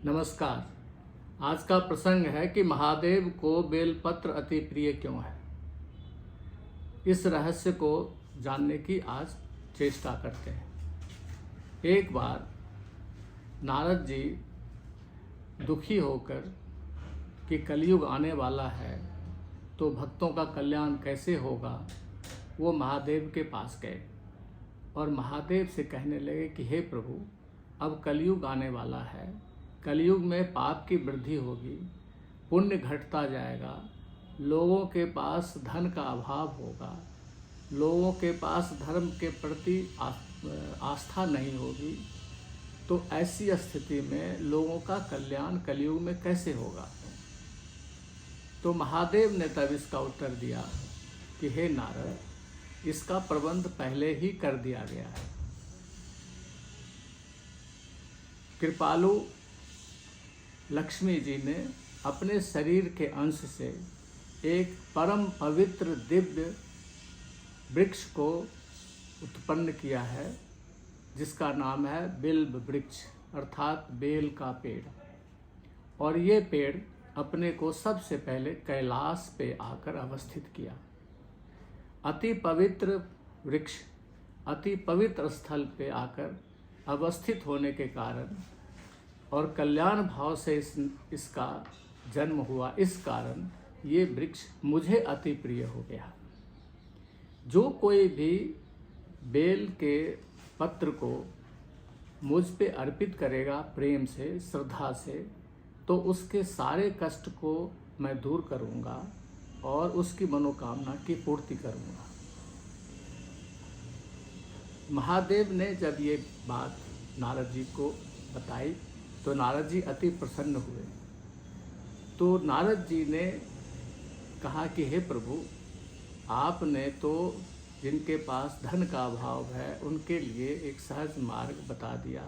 नमस्कार। आज का प्रसंग है कि महादेव को बेलपत्र अति प्रिय क्यों है। इस रहस्य को जानने की आज चेष्टा करते हैं। एक बार नारद जी दुखी होकर कि कलयुग आने वाला है तो भक्तों का कल्याण कैसे होगा, वो महादेव के पास गए और महादेव से कहने लगे कि हे प्रभु, अब कलयुग आने वाला है। कलयुग में पाप की वृद्धि होगी, पुण्य घटता जाएगा, लोगों के पास धन का अभाव होगा, लोगों के पास धर्म के प्रति आस्था नहीं होगी। तो ऐसी स्थिति में लोगों का कल्याण कलयुग में कैसे होगा। तो महादेव ने तब इसका उत्तर दिया कि हे नारद, इसका प्रबंध पहले ही कर दिया गया है। कृपालु लक्ष्मी जी ने अपने शरीर के अंश से एक परम पवित्र दिव्य वृक्ष को उत्पन्न किया है, जिसका नाम है बिल्व वृक्ष अर्थात बेल का पेड़। और ये पेड़ अपने को सबसे पहले कैलाश पे आकर अवस्थित किया। अति पवित्र वृक्ष अति पवित्र स्थल पे आकर अवस्थित होने के कारण और कल्याण भाव से इसका जन्म हुआ, इस कारण ये वृक्ष मुझे अति प्रिय हो गया। जो कोई भी बेल के पत्र को मुझ पे अर्पित करेगा प्रेम से, श्रद्धा से, तो उसके सारे कष्ट को मैं दूर करूँगा और उसकी मनोकामना की पूर्ति करूँगा। महादेव ने जब ये बात नारद जी को बताई तो नारद जी अति प्रसन्न हुए। तो नारद जी ने कहा कि हे प्रभु, आपने तो जिनके पास धन का अभाव है उनके लिए एक सहज मार्ग बता दिया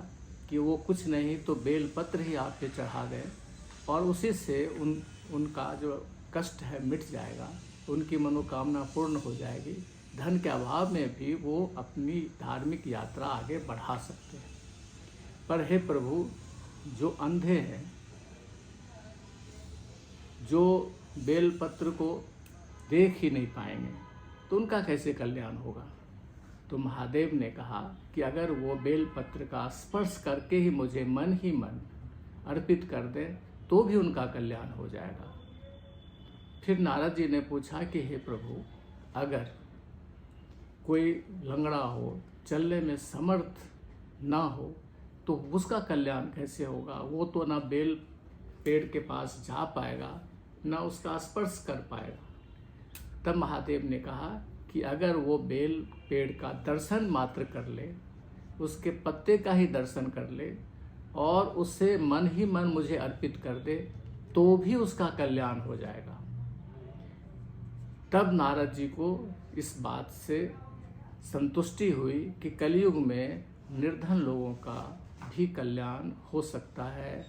कि वो कुछ नहीं तो बेलपत्र ही आप पे चढ़ा दें और उसी से उनका जो कष्ट है मिट जाएगा, उनकी मनोकामना पूर्ण हो जाएगी। धन के अभाव में भी वो अपनी धार्मिक यात्रा आगे बढ़ा सकते हैं। पर हे प्रभु, जो अंधे हैं, जो बेलपत्र को देख ही नहीं पाएंगे, तो उनका कैसे कल्याण होगा। तो महादेव ने कहा कि अगर वो बेलपत्र का स्पर्श करके ही मुझे मन ही मन अर्पित कर दे तो भी उनका कल्याण हो जाएगा। फिर नारद जी ने पूछा कि हे प्रभु, अगर कोई लंगड़ा हो, चलने में समर्थ ना हो, तो उसका कल्याण कैसे होगा। वो तो ना बेल पेड़ के पास जा पाएगा, ना उसका स्पर्श कर पाएगा। तब महादेव ने कहा कि अगर वो बेल पेड़ का दर्शन मात्र कर ले, उसके पत्ते का ही दर्शन कर ले और उससे मन ही मन मुझे अर्पित कर दे, तो भी उसका कल्याण हो जाएगा। तब नारद जी को इस बात से संतुष्टि हुई कि कलयुग में निर्धन लोगों का भी कल्याण हो सकता है,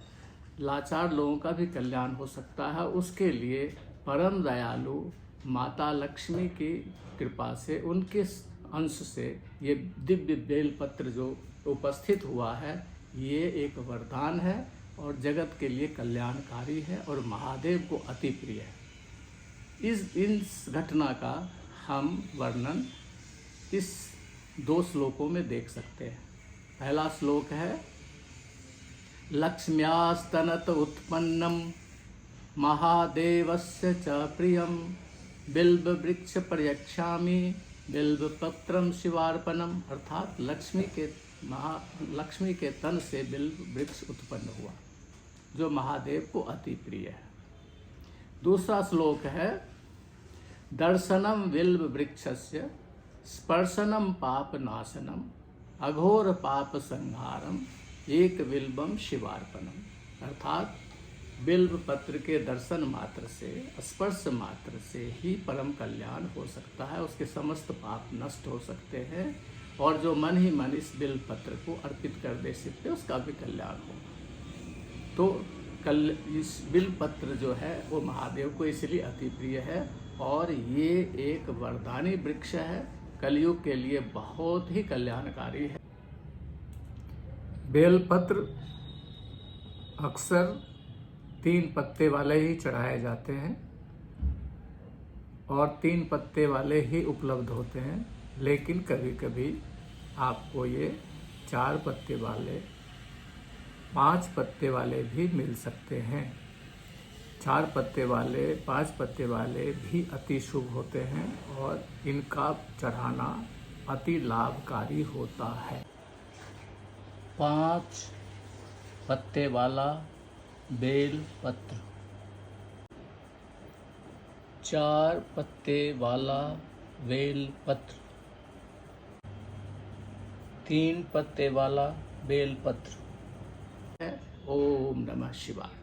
लाचार लोगों का भी कल्याण हो सकता है। उसके लिए परम दयालु माता लक्ष्मी की कृपा से, उनके अंश से ये दिव्य बेलपत्र जो उपस्थित हुआ है, ये एक वरदान है और जगत के लिए कल्याणकारी है और महादेव को अति प्रिय है। इस घटना का हम वर्णन इस 2 श्लोकों में देख सकते हैं। पहला श्लोक है, लक्ष्म्यास्तनत उत्पन्नम महादेवस्य च प्रियम बिल्व वृक्ष पर्यक्षामि बिल्व पत्रम शिवार्पणम। अर्थात लक्ष्मी के तन से बिल्व वृक्ष उत्पन्न हुआ, जो महादेव को अति प्रिय है। दूसरा श्लोक है, दर्शनम बिल्व वृक्षस्य स्पर्शनम पाप नाशनम अघोर पाप संहारम एक बिल्वम शिवार्पणम। अर्थात बिल्व पत्र के दर्शन मात्र से, स्पर्श मात्र से ही परम कल्याण हो सकता है, उसके समस्त पाप नष्ट हो सकते हैं और जो मन ही मन इस बिल्व पत्र को अर्पित कर दे सकते, उसका भी कल्याण होगा। तो इस बिल्व पत्र जो है वो महादेव को इसलिए अति प्रिय है और ये एक वरदानी वृक्ष है, कलयुग के लिए बहुत ही कल्याणकारी है। बेलपत्र अक्सर 3 पत्ते वाले ही चढ़ाए जाते हैं और 3 पत्ते वाले ही उपलब्ध होते हैं, लेकिन कभी कभी आपको ये 4 पत्ते वाले, 5 पत्ते वाले भी मिल सकते हैं। 4 पत्ते वाले, 5 पत्ते वाले भी अति शुभ होते हैं और इनका चढ़ाना अति लाभकारी होता है। 5 पत्ते वाला बेल पत्र, 4 पत्ते वाला बेल पत्र, 3 पत्ते वाला बेल पत्र। ओम नमः शिवाय।